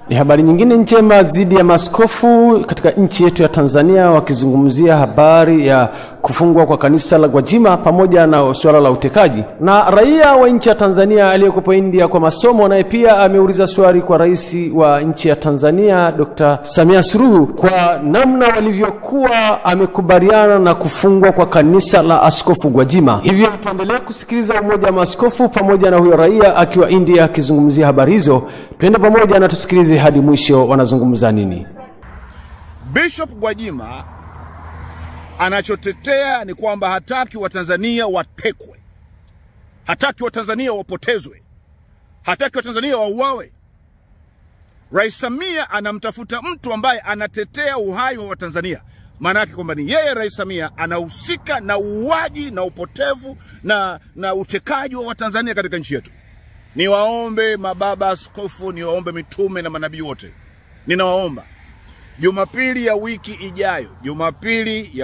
Ni habari nyingine njema dhidi ya maaskofu katika nchi yetu ya Tanzania, wakizungumzia habari ya kufungwa kwa kanisa la Gwajima pamoja na swala la utekaji. Na raia wa nchi ya Tanzania aliyekuwa India kwa masomo naye pia ameuliza swali kwa rais wa nchi ya Tanzania Dr. Samia Suluhu kwa namna walivyokuwa amekubaliana na kufungwa kwa kanisa la Askofu Gwajima. Hivyo tuendelee kusikiliza umoja wa maaskofu pamoja na huyo raia akiwa India akizungumzia habari hizo. Twende pamoja na tusikilize hadi mwisho wanazungumza nini. Bishop Gwajima anachotetea ni kwamba hataki Watanzania watekwe, hataki Watanzania wapotezwe, hataki Watanzania wauawe. Rais Samia anamtafuta mtu ambaye anatetea uhai wa Watanzania. Maana yake kwamba ni yeye Rais Samia anahusika na uuaji na upotevu na utekaji wa Watanzania katika nchi yetu. Niwaombe mababa askofu, niwaombe mitume na manabii wote, ninawaomba Jumapili ya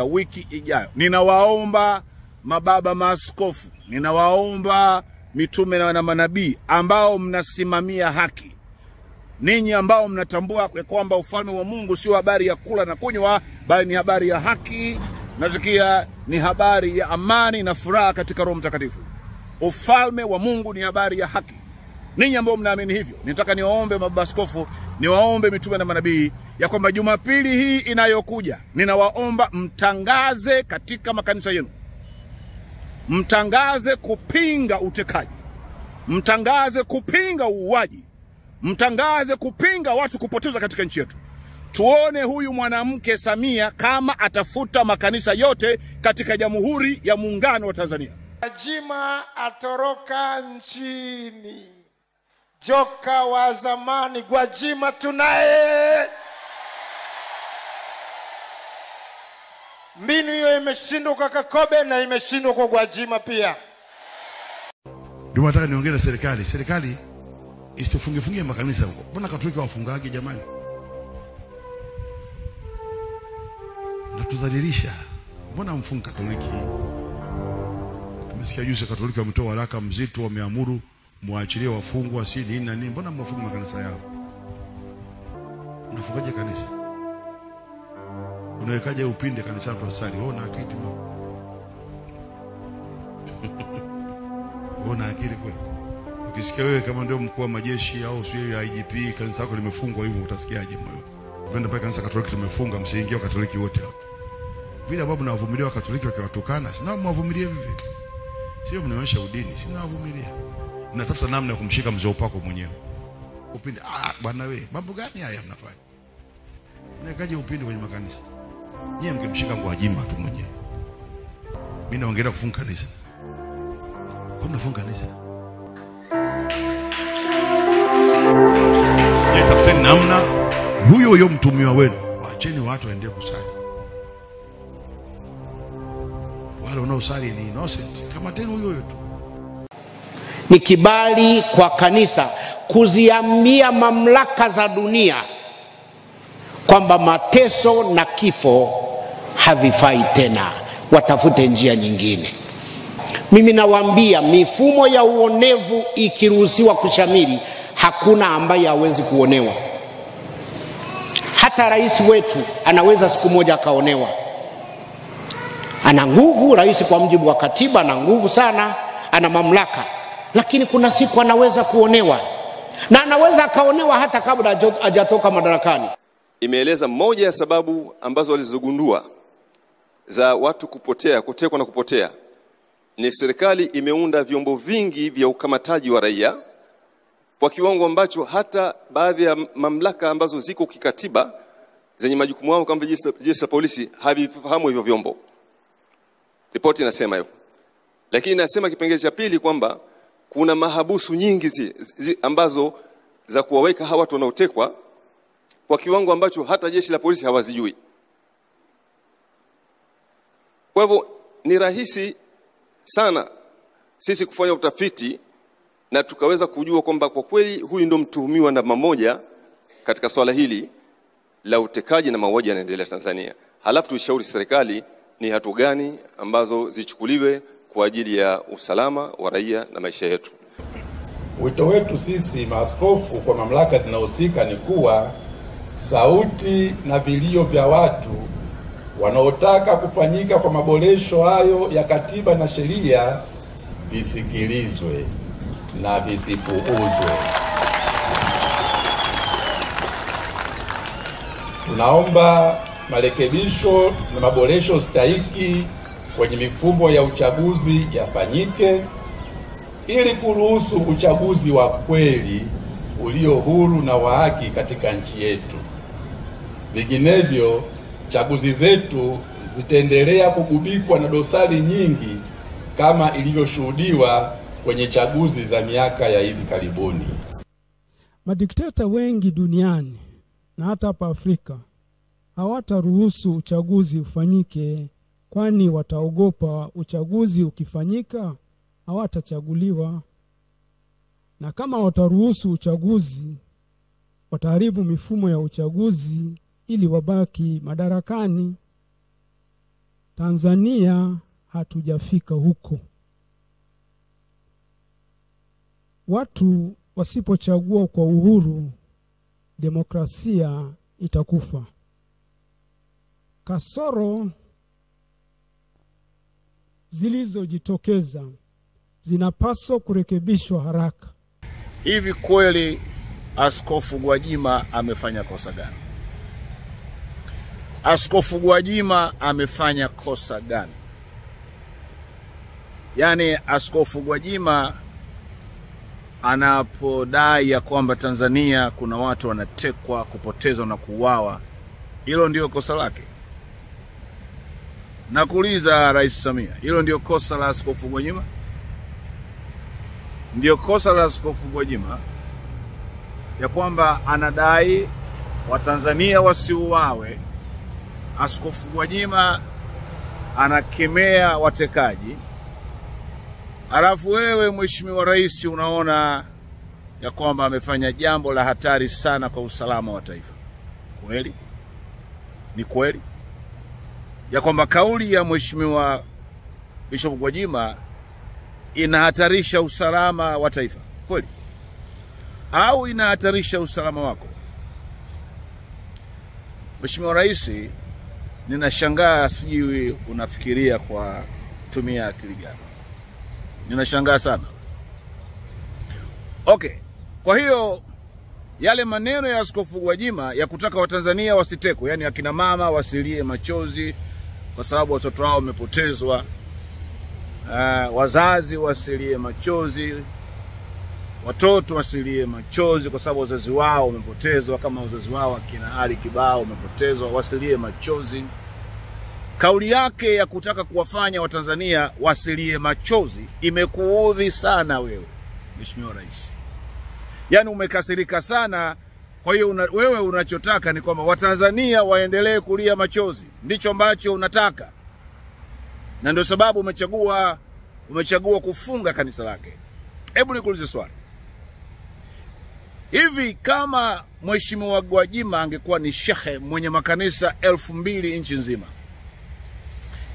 wiki ijayo, ninawaomba mababa maaskofu, ninawaomba mitume na manabii ambao mnasimamia haki, ninyi ambao mnatambua kwamba ufalme wa Mungu sio habari ya kula na kunywa, bali ni habari ya haki, nasikia ni habari ya amani na furaha katika Roho Mtakatifu. Ufalme wa Mungu ni habari ya haki. Ninyi ambao mnaamini hivyo, nitaka niwaombe mababa askofu, niwaombe mitume na manabii ya kwamba Jumapili hii inayokuja, ninawaomba mtangaze katika makanisa yenu, mtangaze kupinga utekaji, mtangaze kupinga uuaji, mtangaze kupinga watu kupotezwa katika nchi yetu. Tuone huyu mwanamke Samia kama atafuta makanisa yote katika Jamhuri ya Muungano wa Tanzania. Gwajima atoroka nchini. Joka wa zamani Gwajima tunaye. Mbinu hiyo imeshindwa kwa Kakobe na imeshindwa kwa Gwajima pia. Ndio nataka niongee na serikali. Serikali isitofunge makanisa huko. Mbona Katoliki wafungage jamani? Natuzalilisha. Mbona mfunga Katoliki? Tumesikia juzi Katoliki wametoa waraka mzito, wameamuru muachilie wafungwa si nini na nini. Mbona mfunga makanisa yao? Unafungaje kanisa? Unawekaje upinde kanisa hapo sali? Wewe una akili mama? Wewe una akili kweli? Ukisikia wewe kama ndio mkuu wa majeshi au sio IGP kanisa lako limefungwa hivyo utasikiaje moyo? Upende pale kanisa Katoliki tumefunga, msiingie Katoliki wote hapo. Vile babu na wavumilia Katoliki wakiwatukana, sina mwavumilie vipi? Sio mnaonyesha udini, sina wavumilia. Natafuta namna ya kumshika mzee upako mwenyewe. Upinde, bwana wewe, mambo gani haya mnafanya? Nikaje upinde kwenye makanisa? Nyie mkimshika Gwajima tu mwenyewe. Mimi naongelea kufunga kanisa. Kwa nini funga kanisa? Tafuteni namna huyo mtumiwa wenu. Waacheni watu waendelee kusali. Wale wanaosali ni innocent. Kama tena huyo tu. Ni kibali kwa kanisa kuziambia mamlaka za dunia kwamba mateso na kifo havifai tena, watafute njia nyingine. Mimi nawaambia mifumo ya uonevu ikiruhusiwa kushamiri, hakuna ambaye hawezi kuonewa. Hata rais wetu anaweza siku moja akaonewa. Ana nguvu, rais kwa mujibu wa katiba ana nguvu sana, ana mamlaka. Lakini kuna siku anaweza kuonewa. Na anaweza akaonewa hata kabla hajatoka madarakani. Imeeleza moja ya sababu ambazo walizogundua za watu kutekwa na kupotea ni serikali imeunda vyombo vingi vya ukamataji wa raia kwa kiwango ambacho hata baadhi ya mamlaka ambazo ziko kikatiba zenye majukumu yao kama jeshi la polisi havifahamu hivyo vyombo. Ripoti inasema hivyo. Lakini inasema kipengele cha pili kwamba kuna mahabusu nyingi ambazo za kuwaweka hawa watu wanaotekwa kwa kiwango ambacho hata jeshi la polisi hawazijui. Kwa hivyo ni rahisi sana sisi kufanya utafiti na tukaweza kujua kwamba kwa kweli huyu ndo mtuhumiwa namba moja katika swala hili la utekaji na mauaji yanaendelea Tanzania. Halafu tuishauri serikali ni hatua gani ambazo zichukuliwe kwa ajili ya usalama wa raia na maisha yetu. Wito wetu sisi maaskofu kwa mamlaka zinahusika ni kuwa sauti na vilio vya watu wanaotaka kufanyika kwa maboresho hayo ya katiba na sheria visikilizwe na visipuuzwe. Tunaomba marekebisho na maboresho stahiki kwenye mifumo ya uchaguzi yafanyike ili kuruhusu uchaguzi wa kweli ulio huru na wa haki katika nchi yetu. Vinginevyo, chaguzi zetu zitaendelea kugubikwa na dosari nyingi kama ilivyoshuhudiwa kwenye chaguzi za miaka ya hivi karibuni. Madikteta wengi duniani na hata hapa Afrika hawataruhusu uchaguzi ufanyike, kwani wataogopa uchaguzi ukifanyika hawatachaguliwa. Na kama wataruhusu uchaguzi, wataharibu mifumo ya uchaguzi ili wabaki madarakani. Tanzania hatujafika huko. Watu wasipochagua kwa uhuru, demokrasia itakufa. Kasoro zilizojitokeza zinapaswa kurekebishwa haraka. Hivi kweli Askofu Gwajima amefanya kosa gani? Askofu Gwajima amefanya kosa gani? Yaani Askofu Gwajima anapodai ya kwamba Tanzania kuna watu wanatekwa, kupotezwa na kuuawa, hilo ndio kosa lake? Nakuuliza Rais Samia, hilo ndio kosa la Askofu Gwajima? Ndio kosa la Askofu Gwajima ya kwamba anadai Watanzania wasiuawe? Askofu Gwajima anakemea watekaji, alafu wewe Mheshimiwa Rais unaona ya kwamba amefanya jambo la hatari sana kwa usalama wa taifa? Kweli? Ni kweli ya kwamba kauli ya Mheshimiwa Bishop Gwajima inahatarisha usalama wa taifa? Kweli? Au inahatarisha usalama wako? Mheshimiwa Rais, ninashangaa, sijui unafikiria kwa kutumia akili gani. Ninashangaa sana. Okay. Kwa hiyo yale maneno ya Askofu Gwajima ya kutaka Watanzania wasitekwe, yani akina mama wasilie machozi kwa sababu watoto wao wamepotezwa, wazazi wasilie machozi, watoto wasilie machozi kwa sababu wazazi wao wamepotezwa, kama wazazi wao akina Ali Kibao wamepotezwa, wasilie machozi. Kauli yake ya kutaka kuwafanya Watanzania wasilie machozi imekuudhi sana wewe Mheshimiwa Rais. Yaani umekasirika sana. Kwa hiyo wewe unachotaka ni kwamba Watanzania waendelee kulia machozi. Ndicho ambacho unataka. Na ndio sababu umechagua kufunga kanisa lake. Hebu nikuulize swali. Hivi kama Mheshimiwa Gwajima angekuwa ni shehe mwenye makanisa 2000 nchi nzima,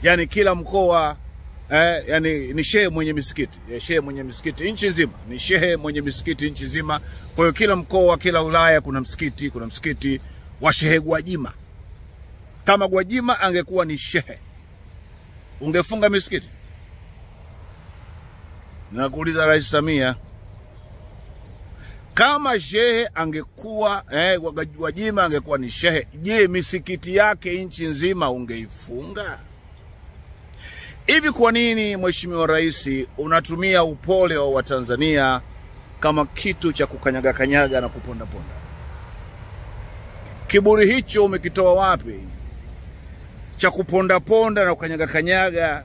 yani kila mkoa yani ni shehe mwenye misikiti, shehe mwenye misikiti nchi nzima, ni shehe mwenye misikiti nchi nzima. Kwa hiyo kila mkoa, kila wilaya kuna msikiti wa Shehe Gwajima. Kama Gwajima angekuwa ni shehe, ungefunga misikiti? Nakuuliza Rais Samia, kama shehe angekuwa Gwajima angekuwa ni shehe, je, misikiti yake nchi nzima ungeifunga? Hivi kwa nini Mheshimiwa Rais unatumia upole wa Watanzania kama kitu cha kukanyaga na kuponda? Kiburi hicho umekitoa wapi? Cha kuponda na kukanyaga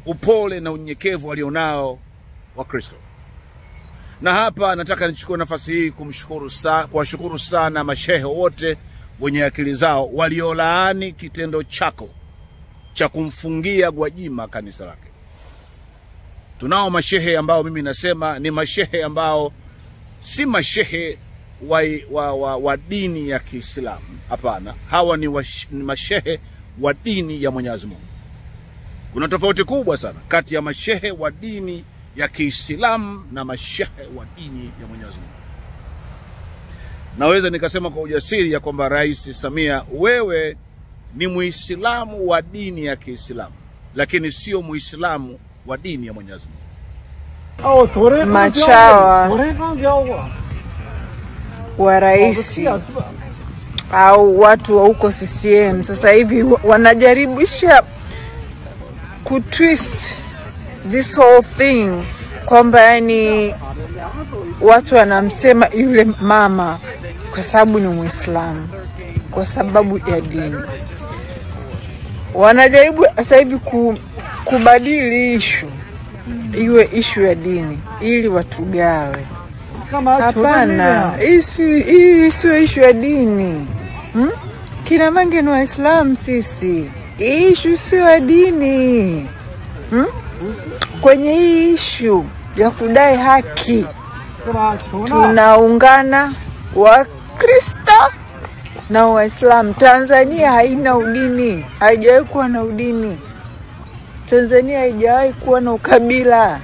upole na unyenyekevu walionao wa Kristo. Na hapa nataka nichukue nafasi hii kuwashukuru sana mashehe wote wenye akili zao waliolaani kitendo chako cha kumfungia Gwajima kanisa lake. Tunao mashehe ambao mimi nasema ni mashehe ambao si mashehe wa dini ya Kiislamu. Hapana, hawa ni mashehe wa dini ya Mwenyezi Mungu. Kuna tofauti kubwa sana kati ya mashehe wa dini ya Kiislamu na mashehe wa dini ya Mwenyezi Mungu. Naweza nikasema kwa ujasiri ya kwamba Rais Samia, wewe ni Muislamu wa dini ya Kiislamu, lakini sio Muislamu wa dini ya Mwenyezi Mungu. Machawa wa rais au watu wa huko CCM sasa hivi wanajaribisha kutwist this whole thing, kwamba yani watu wanamsema yule mama kwa sababu ni Muislamu, kwa sababu ya dini. Wanajaribu sasa hivi kubadili iwe issue ya dini ili watugawe. Hapana, hii sio issue ya dini. Kina Mange ni Waislamu sisi. Issue sio ya dini. Kwenye hii issue ya kudai haki tunaungana Wakristo na Waislamu. Tanzania haina udini, haijawahi kuwa na udini. Tanzania haijawahi kuwa na ukabila.